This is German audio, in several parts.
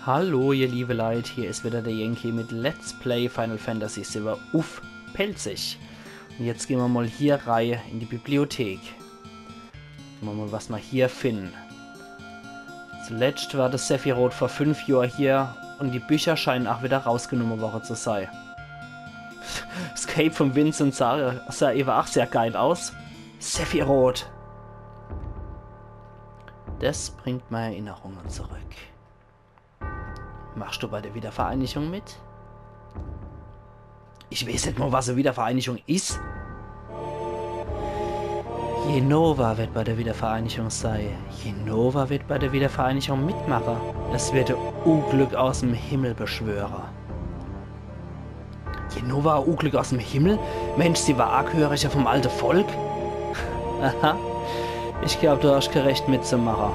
Hallo ihr liebe Leute, hier ist wieder der Yankee mit Let's Play Final Fantasy VII. Uff, pelzig. Und jetzt gehen wir mal hier rein in die Bibliothek. Schauen wir mal, was wir hier finden. Zuletzt war das Sephiroth vor 5 Jahren hier und die Bücher scheinen auch wieder rausgenommen worden zu sein. Escape von Vincent sah eben auch sehr geil aus. Sephiroth. Das bringt meine Erinnerungen zurück. Machst du bei der Wiedervereinigung mit? Ich weiß nicht mal, was eine Wiedervereinigung ist. Jenova wird bei der Wiedervereinigung sein. Jenova wird bei der Wiedervereinigung mitmachen. Es wird ein Unglück aus dem Himmel beschwören. Jenova, ein Unglück aus dem Himmel? Mensch, sie war Arghöriger vom alten Volk? Aha. Ich glaube, du hast gerecht mitzumachen.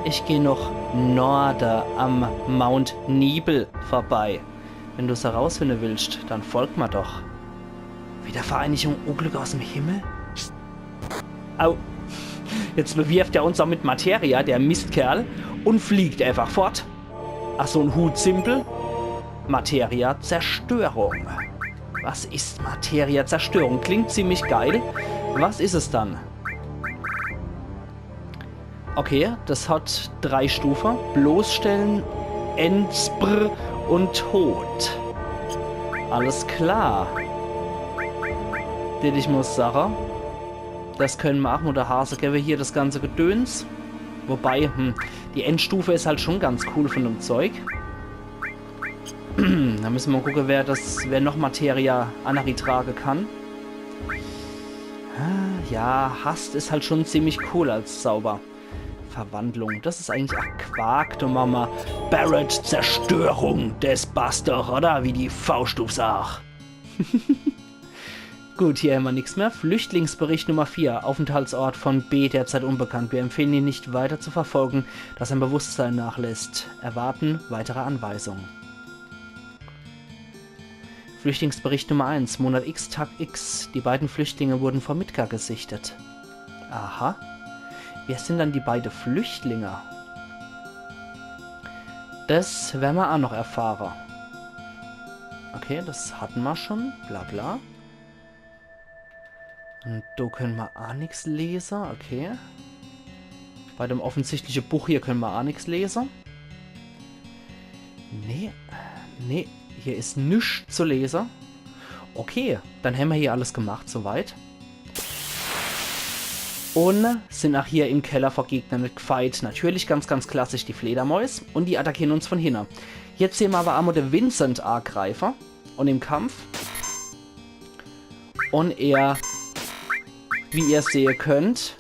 Ich gehe noch Norden am Mount Nibel vorbei. Wenn du es herausfinden willst, dann folg mir doch. Wiedervereinigung, Unglück aus dem Himmel? Au. Jetzt bewirft er uns auch mit Materia, der Mistkerl, und fliegt einfach fort. Ach so, ein Hut simpel. Materia Zerstörung. Was ist Materia Zerstörung? Klingt ziemlich geil. Was ist es dann? Okay, das hat 3 Stufen. Bloßstellen, Entspr und Tod. Alles klar. Ich muss sagen, das können wir machen. Oder Hase gäbe hier das ganze Gedöns. Wobei, die Endstufe ist halt schon ganz cool von dem Zeug. Da müssen wir mal gucken, wer noch Materia Anari tragen kann. Ja, Hast ist halt schon ziemlich cool als Zauber. Verwandlung. Das ist eigentlich Quark, du Mama. Barret Zerstörung des Bastard, oder? Wie die Faust auf Sach. Gut, hier haben wir nichts mehr. Flüchtlingsbericht Nummer 4. Aufenthaltsort von B derzeit unbekannt. Wir empfehlen ihn nicht weiter zu verfolgen, da sein Bewusstsein nachlässt. Erwarten weitere Anweisungen. Flüchtlingsbericht Nummer 1. Monat X, Tag X. Die beiden Flüchtlinge wurden vor Midgar gesichtet. Aha. Wer sind dann die beiden Flüchtlinge? Das werden wir auch noch erfahren. Okay, das hatten wir schon. Bla bla. Und da können wir auch nichts lesen. Okay. Bei dem offensichtlichen Buch hier können wir auch nichts lesen. Nee. Nee, hier ist nichts zu lesen. Okay, dann haben wir hier alles gemacht soweit. Und sind auch hier im Keller vor Gegnern gefeit. Natürlich ganz, ganz klassisch die Fledermäus. Und die attackieren uns von hinten. Jetzt sehen wir aber einmal den Vincent Angreifer. Und im Kampf. Und er, wie ihr sehen könnt,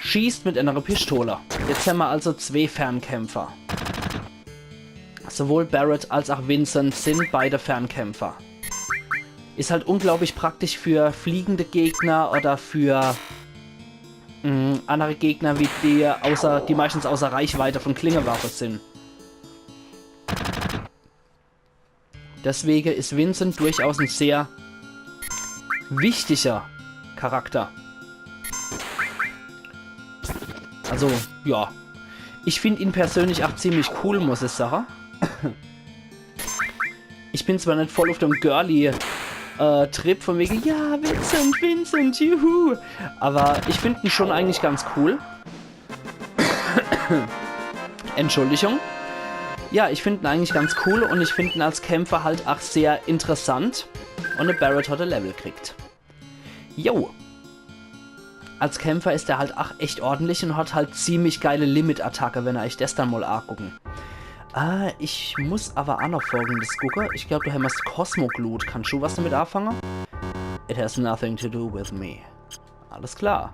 schießt mit einer Pistole. Jetzt haben wir also 2 Fernkämpfer. Sowohl Barret als auch Vincent sind beide Fernkämpfer. Ist halt unglaublich praktisch für fliegende Gegner oder für andere Gegner, wie die meistens außer Reichweite von Klingewaffen sind. Deswegen ist Vincent durchaus ein sehr wichtiger Charakter. Also, ja. Ich finde ihn persönlich auch ziemlich cool, muss ich sagen. Ich bin zwar nicht voll auf dem Girly Trip von wegen, ja, Vincent, juhu. Aber ich finde ihn schon eigentlich ganz cool. Entschuldigung. Ja, ich finde ihn eigentlich ganz cool und ich finde ihn als Kämpfer halt auch sehr interessant. Und der Barret hat ein Level gekriegt. Jo. Als Kämpfer ist er halt auch echt ordentlich und hat halt ziemlich geile Limit-Attacke, wenn ihr euch das dann mal angucken. Ich muss aber auch noch Folgendes gucken. Ich glaube, du hast Kosmoglut. Kannst du was damit anfangen? It has nothing to do with me. Alles klar.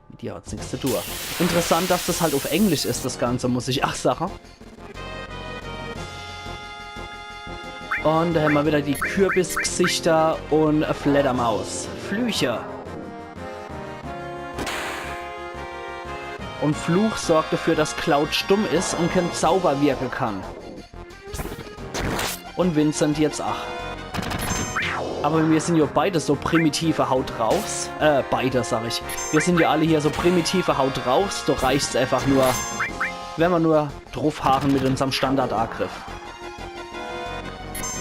Mit dir hat es nichts zu tun. Interessant, dass das halt auf Englisch ist, das Ganze, muss ich auch sagen. Und da haben wir wieder die Kürbisgesichter und eine Fledermaus. Flüche. Und Fluch sorgt dafür, dass Cloud stumm ist und kein Zauber wirken kann. Und Vincent jetzt auch. Aber wir sind ja beide so primitive Haut draufs. Beide, sag ich. Wir sind ja alle hier so primitive Haut draufs. Da reicht's einfach nur, werden wir nur draufhaken mit unserem Standard-Angriff.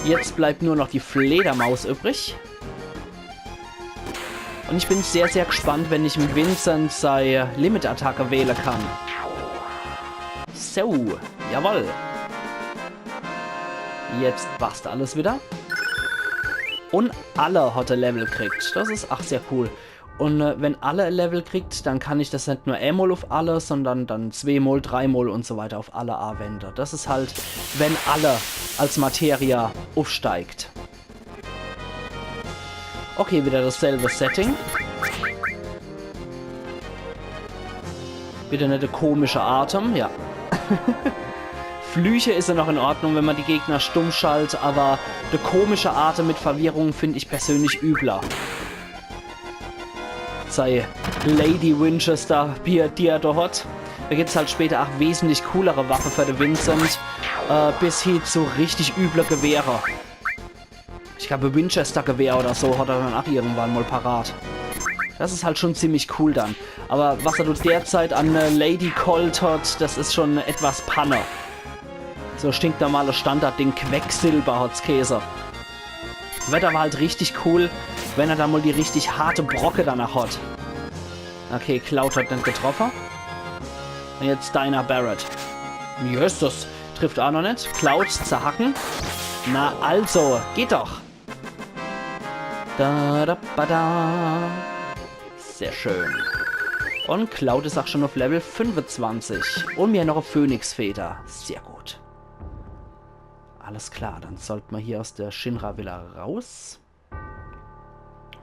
Jetzt bleibt nur noch die Fledermaus übrig. Und ich bin sehr, sehr gespannt, wenn ich mit Vincent seine Limit-Attacke wählen kann. So, jawohl. Jetzt passt alles wieder. Und alle hat er Level kriegt. Das ist ach sehr cool. Und wenn alle ein Level kriegt, dann kann ich das nicht nur einmal auf alle, sondern dann zweimal, dreimal und so weiter auf alle anwenden. Das ist halt, wenn alle als Materia aufsteigt. Okay, wieder dasselbe Setting. Bitte nicht der komische Atem, ja. Flüche ist ja noch in Ordnung, wenn man die Gegner stumm schaltet, aber der komische Atem mit Verwirrung finde ich persönlich übler. Sei Lady Winchester, die er da hat. Da gibt es halt später auch wesentlich coolere Waffen für den Vincent, bis hin zu richtig üble Gewehre. Ich glaube, Winchester-Gewehr oder so hat er dann auch irgendwann mal parat. Das ist halt schon ziemlich cool dann. Aber was er derzeit an Lady Colt hat, das ist schon etwas Panne. So stinknormales Standardding, Quecksilber hat's Käse. Wird aber halt richtig cool, wenn er da mal die richtig harte Brocke danach hat. Okay, Cloud hat nicht getroffen. Und jetzt Dinah Barrett. Yes, das trifft auch noch nicht. Cloud zerhacken. Na also, geht doch. Da, da, ba, da. Sehr schön. Und Cloud ist auch schon auf Level 25. Und mir noch eine Phönixfeder. Sehr gut. Alles klar, dann sollten wir hier aus der Shinra Villa raus.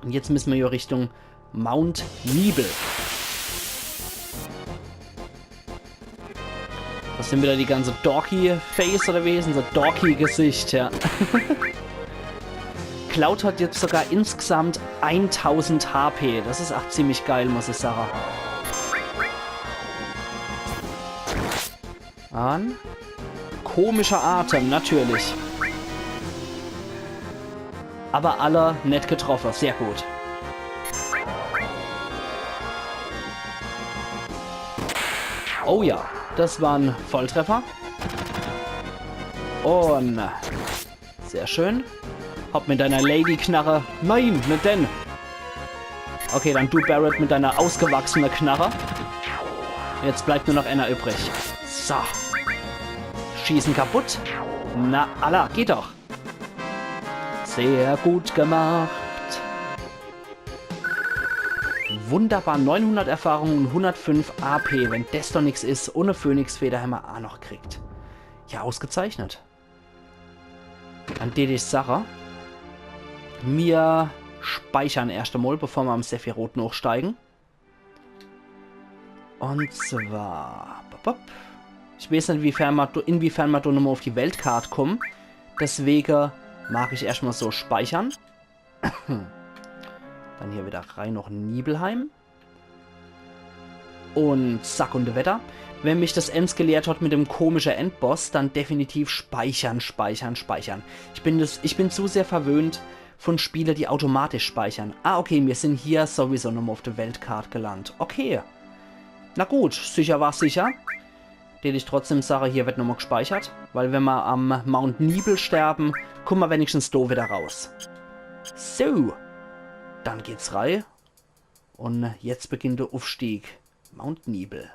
Und jetzt müssen wir hier Richtung Mount Nibel. Das sind wieder die ganze Dorky-Face oder Wesen, so Dorky-Gesicht, ja. Cloud hat jetzt sogar insgesamt 1000 HP. Das ist auch ziemlich geil, muss ich sagen. An. Komischer Atem, natürlich. Aber alle nett getroffen, sehr gut. Oh ja, das war ein Volltreffer. Und sehr schön. Hopp mit deiner Lady-Knarre. Nein, nicht denn. Okay, dann du, Barrett, mit deiner ausgewachsenen Knarre. Jetzt bleibt nur noch einer übrig. So. Schießen kaputt. Na, Allah, geht doch. Sehr gut gemacht. Wunderbar, 900 Erfahrung und 105 AP. Wenn das doch nichts ist, ohne Phönixfeder haben wir auch noch kriegt. Ja, ausgezeichnet. Dann die Sache. Wir speichern erst einmal, bevor wir am Sephiroth hochsteigen. Und zwar... Ich weiß nicht, inwiefern wir da nochmal auf die Weltkarte kommen. Deswegen mache ich erstmal so speichern. Dann hier wieder rein noch Nibelheim. Und Sack und Wetter. Wenn mich das Ends gelehrt hat mit dem komischen Endboss, dann definitiv speichern, speichern, speichern. Ich bin zu sehr verwöhnt von Spielen, die automatisch speichern. Ah, okay, wir sind hier sowieso nochmal auf der Weltkarte gelandet. Okay. Na gut, sicher war sicher. Den ich trotzdem sage, hier wird nochmal gespeichert. Weil wenn wir am Mount Nibel sterben, kommen wir wenigstens da wieder raus. So. Dann geht's rein. Und jetzt beginnt der Aufstieg. Mount Nibel.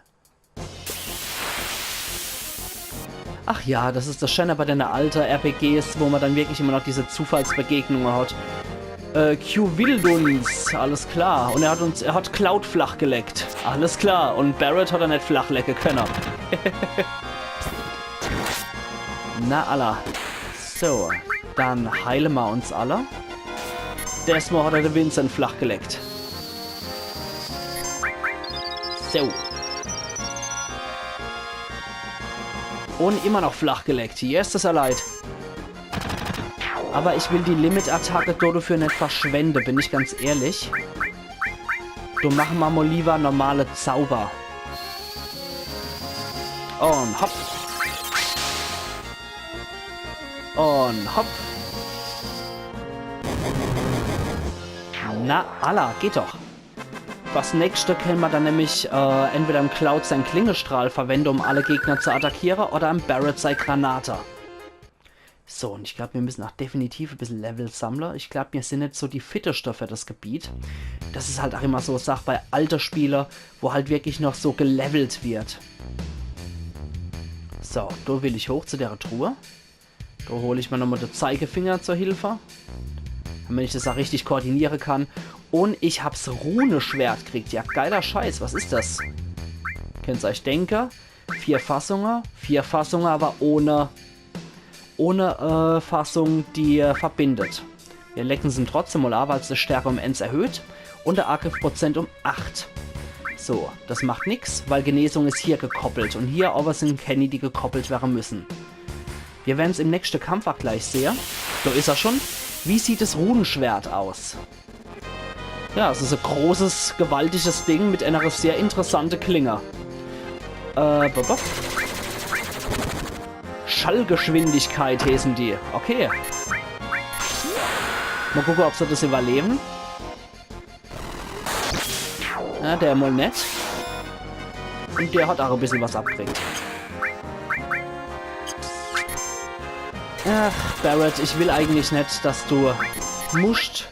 Ach ja, das ist das Schöne bei den alten RPGs, wo man dann wirklich immer noch diese Zufallsbegegnungen hat. Q will uns, alles klar. Und er hat Cloud flach geleckt. Alles klar. Und Barrett hat er nicht flach lecken können. Na Allah. So, dann heilen wir uns alle. Erstmal hat er den Vincent flach geleckt. So. Und immer noch flach geleckt. Hier ist es ja leid. Aber ich will die Limit-Attacke dafür nicht verschwenden, bin ich ganz ehrlich. Du machen wir mal lieber normale Zauber. Und hopp. Und hopp. Na, Allah, geht doch. Was nächste können wir dann nämlich entweder im Cloud seinen Klingestrahl verwenden, um alle Gegner zu attackieren, oder im Barret sein Granate. So, und ich glaube, wir müssen auch definitiv ein bisschen Level sammeln. Ich glaube, wir sind nicht so die Fitteste für das Gebiet. Das ist halt auch immer so eine Sache bei alten Spielern, wo halt wirklich noch so gelevelt wird. So, da will ich hoch zu der Truhe. Da hole ich mir nochmal den Zeigefinger zur Hilfe. Damit ich das auch richtig koordinieren kann. Und ich hab's Runeschwert gekriegt. Ja, geiler Scheiß. Was ist das? Könnt ihr euch denken? 4 Fassungen, aber ohne Fassung, die verbindet. Wir lecken sie trotzdem mal an, weil es die Stärke um 1 erhöht und der Angriffprozent um 8. So, das macht nichts, weil Genesung ist hier gekoppelt und hier aber sind Kenny, die gekoppelt werden müssen. Wir werden es im nächsten Kampf auch gleich sehen. Da ist er schon. Wie sieht das Runenschwert aus? Ja, es ist ein großes, gewaltiges Ding mit einer sehr interessanten Klinge. Schallgeschwindigkeit heißen die. Okay. Mal gucken, ob sie das überleben. Ja, der mal nett. Und der hat auch ein bisschen was abgekriegt. Ach, Barret, ich will eigentlich nicht, dass du musst.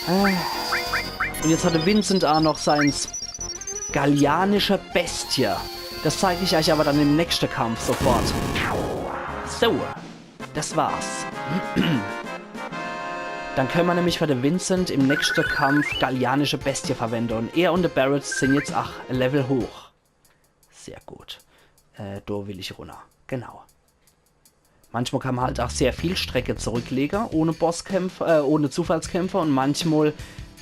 Und jetzt hatte Vincent auch noch seins gallianische Bestie. Das zeige ich euch aber dann im nächsten Kampf sofort. So, das war's. Dann können wir nämlich für den Vincent im nächsten Kampf gallianische Bestie verwenden. Und er und der Barret sind jetzt auch ein Level hoch. Sehr gut. Da will ich runter. Genau. Manchmal kann man halt auch sehr viel Strecke zurücklegen, ohne Bosskämpfe, ohne Zufallskämpfe. Und manchmal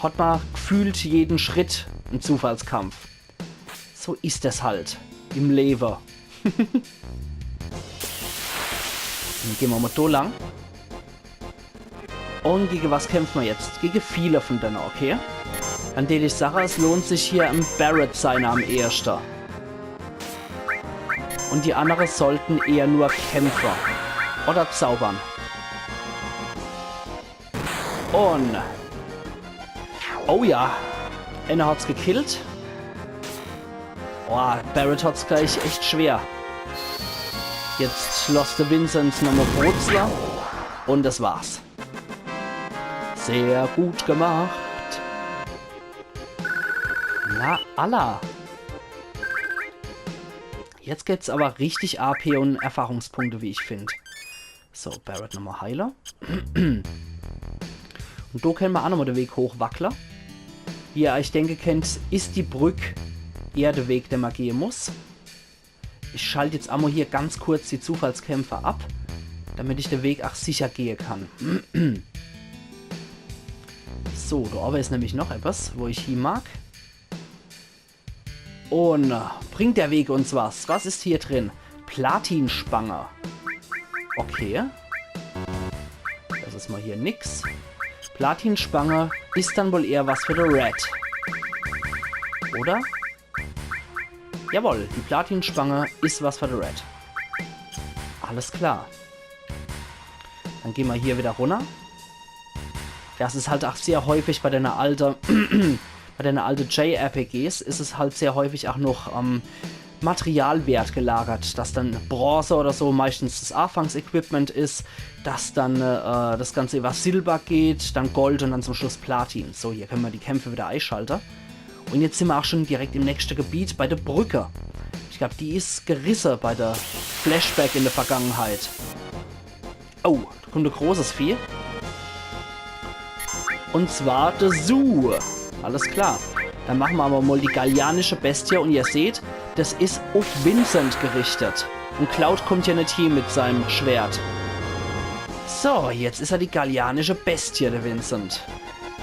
hat man gefühlt jeden Schritt einen Zufallskampf. So ist es halt. Im Leben. Dann gehen wir mal da lang. Und gegen was kämpfen wir jetzt? Gegen viele von denen, okay? An denen ich sage, es lohnt sich hier im Barret sein am ersten. Und die anderen sollten eher nur Kämpfer. Oder zaubern. Und... oh ja. Einer hat's gekillt. Boah, Barret hat's gleich echt schwer. Jetzt lost der Vincent nochmal Brutzler. Und das war's. Sehr gut gemacht. Na, Allah. Jetzt geht's aber richtig AP und Erfahrungspunkte, wie ich finde. So, Barret nochmal Heiler. Und da können wir auch nochmal den Weg hochwackeln. Wie ihr euch denke kennt, ist die Brücke eher der Weg, den man gehen muss. Ich schalte jetzt einmal hier ganz kurz die Zufallskämpfe ab, damit ich den Weg auch sicher gehen kann. So, da aber ist nämlich noch etwas, wo ich hin mag. Und bringt der Weg uns was? Was ist hier drin? Platinspange. Okay. Das ist mal hier nix. Platinspange ist dann wohl eher was für den Red. Oder? Jawohl, die Platinspange ist was für den Red. Alles klar. Dann gehen wir hier wieder runter. Das ist halt auch sehr häufig bei den alten JRPGs ist es halt sehr häufig auch noch Materialwert gelagert, dass dann Bronze oder so meistens das Anfangsequipment ist, dass dann das Ganze über Silber geht, dann Gold und dann zum Schluss Platin. So, hier können wir die Kämpfe wieder einschalten. Und jetzt sind wir auch schon direkt im nächsten Gebiet bei der Brücke. Ich glaube, die ist gerissen bei der Flashback in der Vergangenheit. Oh, da kommt ein großes Vieh. Und zwar der Zoo. Alles klar. Dann machen wir aber mal die gallianische Bestie und ihr seht, das ist auf Vincent gerichtet. Und Cloud kommt ja nicht hier mit seinem Schwert. So, jetzt ist er die gallianische Bestie, der Vincent.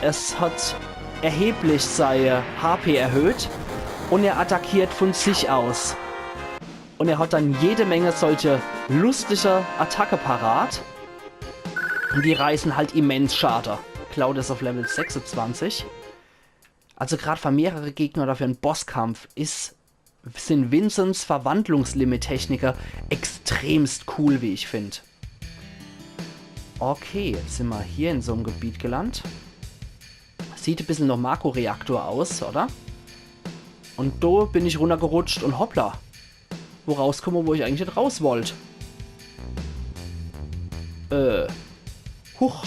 Es hat erheblich seine HP erhöht und er attackiert von sich aus. Und er hat dann jede Menge solche lustige Attacke parat. Und die reißen halt immens Schaden. Cloud ist auf Level 26. Also gerade für mehrere Gegner oder für einen Bosskampf sind Vincents Verwandlungslimit-Techniker extremst cool, wie ich finde. Okay, jetzt sind wir hier in so einem Gebiet gelandet. Sieht ein bisschen nach Marco-Reaktor aus, oder? Und da bin ich runtergerutscht und hoppla. Wo rauskomme, wo ich eigentlich nicht raus wollte. Huch.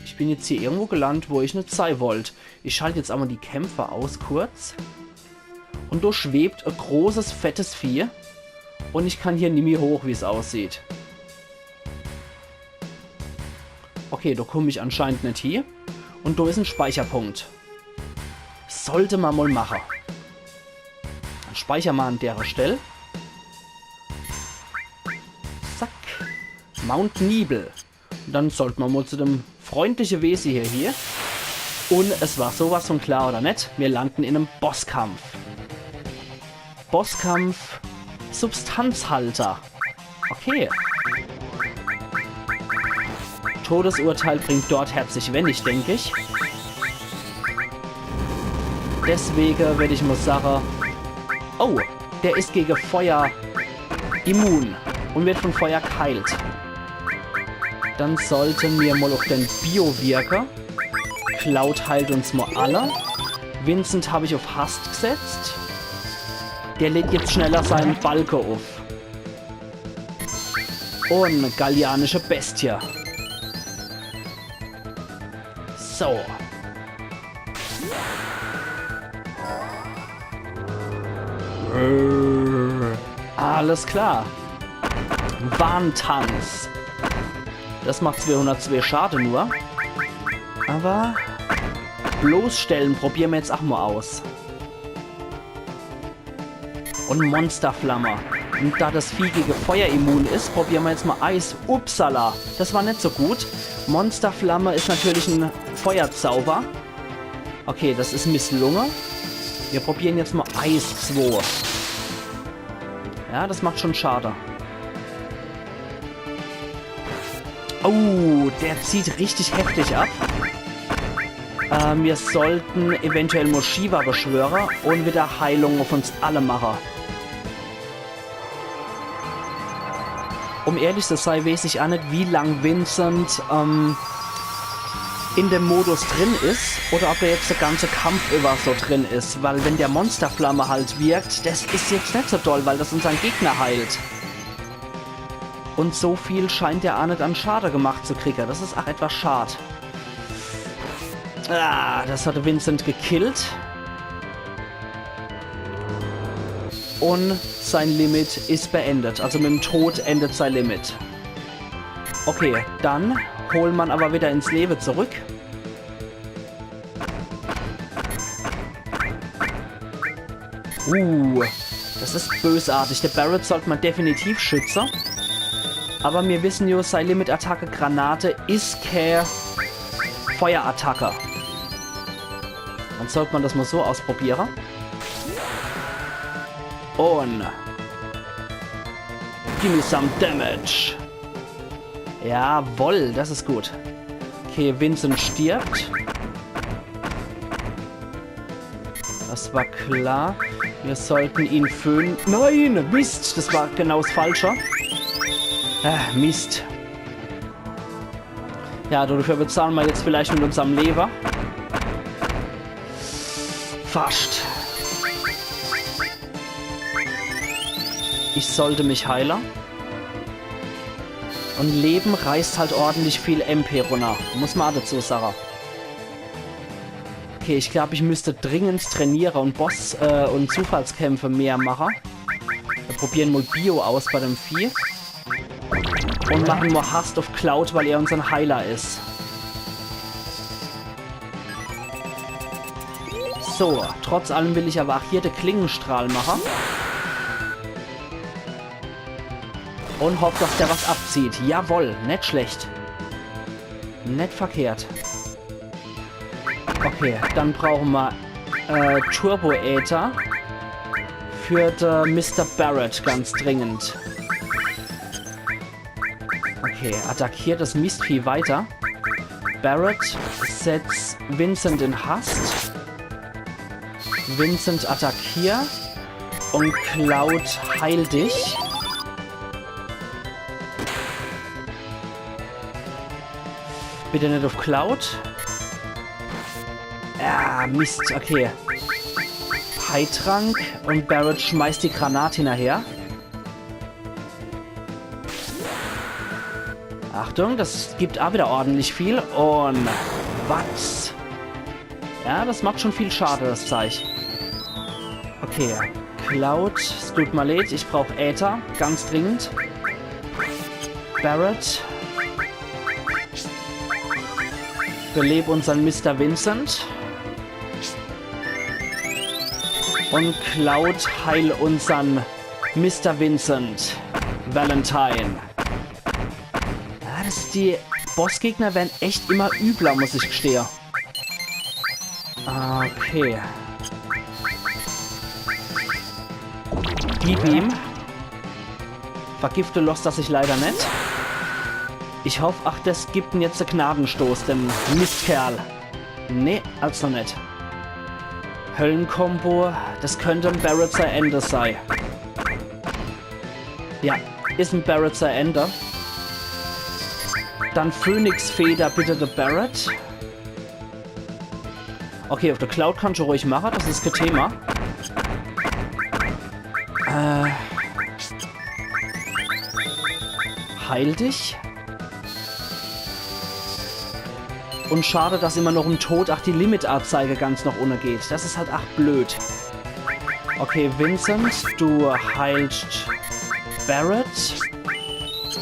Ich bin jetzt hier irgendwo gelandet, wo ich nicht sein wollte. Ich schalte jetzt einmal die Kämpfer aus, kurz. Und da schwebt ein großes, fettes Vieh. Und ich kann hier nicht mehr hoch, wie es aussieht. Okay, da komme ich anscheinend nicht hier. Und da ist ein Speicherpunkt. Sollte man mal machen. Dann speichern wir an der Stelle. Zack. Mount Nibel. Und dann sollten wir mal zu dem freundlichen Wesen hier. Und es war sowas von klar, oder nicht? Wir landen in einem Bosskampf. Bosskampf Substanzhalter. Okay. Todesurteil bringt dort herzlich wenig, denke ich. Deswegen werde ich mal sagen... Oh, der ist gegen Feuer immun und wird von Feuer geheilt. Dann sollten wir mal auf den Bio wirken. Cloud heilt uns mal alle. Vincent habe ich auf Hast gesetzt. Der lädt jetzt schneller seinen Balken auf. Und gallianische Bestie. So. Alles klar. Warntanz. Das macht 202 Schaden nur. Aber bloßstellen probieren wir jetzt auch mal aus. Und Monsterflamme. Und da das Vieh gegen Feuer immun ist, probieren wir jetzt mal Eis. Upsala, das war nicht so gut. Monsterflamme ist natürlich ein Feuerzauber. Okay, das ist misslungen. Wir probieren jetzt mal Eis 2. Ja, das macht schon schade. Oh, der zieht richtig heftig ab. Wir sollten eventuell Moshiva beschwören und wieder Heilung auf uns alle machen. Um ehrlich zu sein, weiß ich auch nicht, wie lang Vincent in dem Modus drin ist oder ob er jetzt der ganze Kampf über so drin ist. Weil wenn der Monsterflamme halt wirkt, das ist jetzt nicht so toll, weil das unseren Gegner heilt. Und so viel scheint er auch nicht an Schade gemacht zu kriegen. Das ist auch etwas schade. Ah, das hatte Vincent gekillt. Und sein Limit ist beendet. Also mit dem Tod endet sein Limit. Okay, dann holt man aber wieder ins Leben zurück. Das ist bösartig. Der Barret sollte man definitiv schützen. Aber wir wissen ja, sein Limit-Attacke Granate ist keine Feuerattacke. Dann sollte man das mal so ausprobieren. Und give me some damage. Jawohl, das ist gut. Okay, Vincent stirbt. Das war klar. Wir sollten ihn föhnen. Nein, Mist, das war genau das Falsche. Mist. Ja, dafür bezahlen wir jetzt vielleicht mit unserem Leber. Fast. Ich sollte mich heilen. Und Leben reißt halt ordentlich viel MP runter. Muss man dazu sagen. Okay, ich glaube, ich müsste dringend trainieren und Boss- und Zufallskämpfe mehr machen. Wir probieren mal Bio aus bei dem Vieh. Und machen mal Hast auf Cloud, weil er unser Heiler ist. So, trotz allem will ich aber auch hier den Klingenstrahl machen. Und hoffe, dass der was abzieht. Jawohl, nicht schlecht. Nicht verkehrt. Okay, dann brauchen wir Turbo-Äther für den Mr. Barret ganz dringend. Okay, attackiert das Mistvieh weiter. Barret setzt Vincent in Hast. Vincent attackiert. Und Cloud heilt dich. Bitte nicht auf Cloud. Ah, Mist, okay. Heiltrank und Barrett schmeißt die Granate hinterher. Achtung, das gibt auch wieder ordentlich viel. Und was? Ja, das macht schon viel Schade, das Zeug. Okay, Cloud, es tut mir leid, ich brauche Äther, ganz dringend. Barrett. Beleb unseren Mr. Vincent. Und Cloud heil unseren Mr. Vincent. Valentine. Ja, die Bossgegner werden echt immer übler, muss ich gestehen. Okay. Gib ihm. Vergifte lost das sich leider nicht. Ich hoffe, ach, das gibt ihm jetzt einen Gnadenstoß, dem Mistkerl. Nee, also nicht. Höllenkombo, das könnte ein Barrett sein Ende sein. Ja, ist ein Barrett sein Ende. Dann Phönixfeder bitte der Barrett. Okay, auf der Cloud kannst du ruhig machen, das ist kein Thema. Heil dich. Und schade, dass immer noch im Tod, ach, die Limit-Anzeige ganz noch untergeht. Das ist halt, ach, blöd. Okay, Vincent, du heilst Barrett.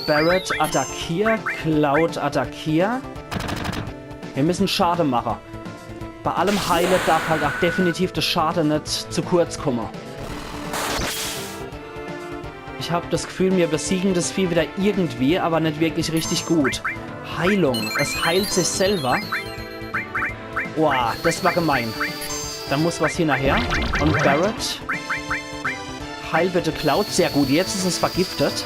Barrett, attackier. Cloud, attackier. Wir müssen Schade machen. Bei allem Heile darf halt auch definitiv das Schade nicht zu kurz kommen. Ich habe das Gefühl, wir besiegen das Vieh wieder irgendwie, aber nicht wirklich richtig gut. Heilung. Es heilt sich selber. Boah, das war gemein. Da muss was hier nachher. Und Barrett. Heil bitte Cloud. Sehr gut, jetzt ist es vergiftet.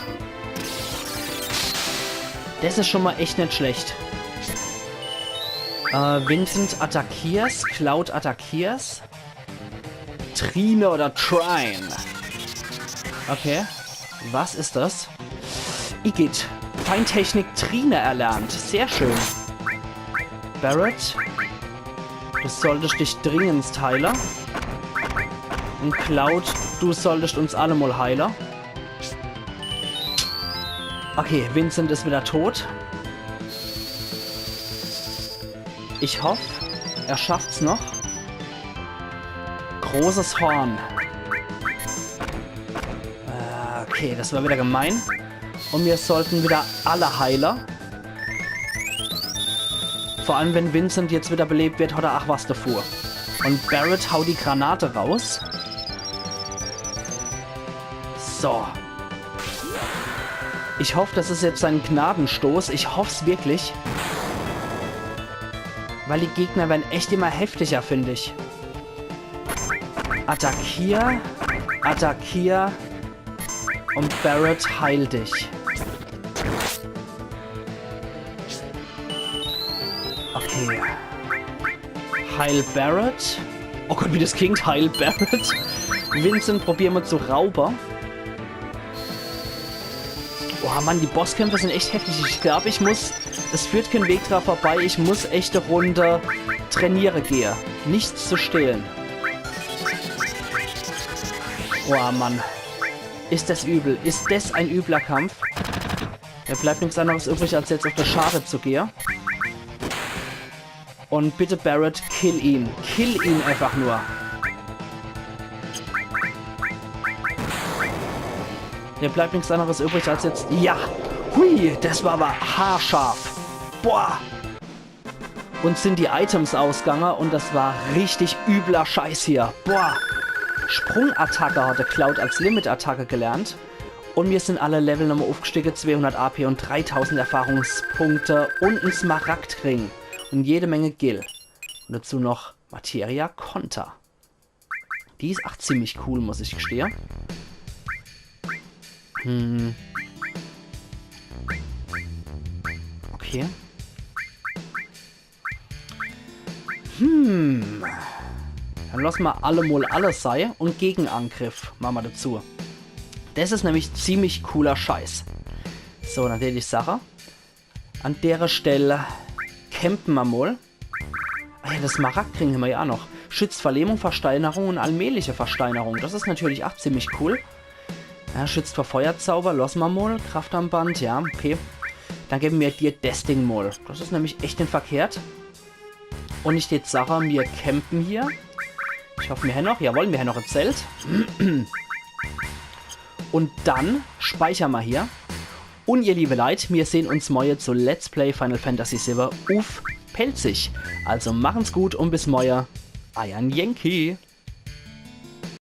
Das ist schon mal echt nicht schlecht. Vincent attackiers. Cloud attackiers. Trine oder Trine. Okay. Was ist das? Igitt. Feintechnik Trine erlernt. Sehr schön. Barrett. Du solltest dich dringend heilen. Und Cloud, du solltest uns alle mal heilen. Okay, Vincent ist wieder tot. Ich hoffe, er schafft's noch. Großes Horn. Okay, das war wieder gemein. Und wir sollten wieder alle Heiler. Vor allem, wenn Vincent jetzt wieder belebt wird, hat er ach was davor. Und Barrett haut die Granate raus. So. Ich hoffe, das ist jetzt ein Gnadenstoß. Ich hoffe es wirklich. Weil die Gegner werden echt immer heftiger, finde ich. Attackier. Attackier. Und Barrett, heil dich. Okay. Heil Barrett. Oh Gott, wie das klingt. Heil Barrett. Vincent, probieren wir zu Rauber. Oh Mann, die Bosskämpfe sind echt heftig. Ich glaube, ich muss... Es führt kein Weg dran vorbei. Ich muss echt eine Runde trainieren gehen. Nichts zu stehlen. Oh Mann. Ist das übel? Ist das ein übler Kampf? Da bleibt nichts anderes übrig, als jetzt auf der Schade zu gehen. Und bitte Barrett, kill ihn. Kill ihn einfach nur. Da bleibt nichts anderes übrig, als jetzt... Ja! Hui! Das war aber haarscharf. Boah! Uns sind die Items ausgegangen und das war richtig übler Scheiß hier. Boah! Sprungattacke hatte Cloud als Limit-Attacke gelernt. Und wir sind alle Level nochmal aufgestiegen, 200 AP und 3000 Erfahrungspunkte und ein Smaragdring. Und jede Menge Gil. Und dazu noch Materia Konter. Die ist auch ziemlich cool, muss ich gestehen. Okay. Dann lassen wir alle mal alles sein und Gegenangriff machen wir dazu. Das ist nämlich ziemlich cooler Scheiß. So, dann hätte ich Sache. An der Stelle campen wir mal. Das Smaragd kriegen wir ja auch noch. Schützt vor Lähmung, Versteinerung und allmähliche Versteinerung. Das ist natürlich auch ziemlich cool. Ja, schützt vor Feuerzauber, lassen wir mal. Kraftarmband, ja, okay. Dann geben wir dir das Ding mal. Das ist nämlich echt nicht verkehrt. Und ich steht Sache, wir campen hier. Ich hoffe, wir haben noch. Jawohl, wir haben noch ein Zelt. Und dann speichern wir hier. Und ihr liebe Leute, wir sehen uns morgen zu Let's Play Final Fantasy VII auf Pelzig. Also machen's gut und bis morgen. Euer Yankee.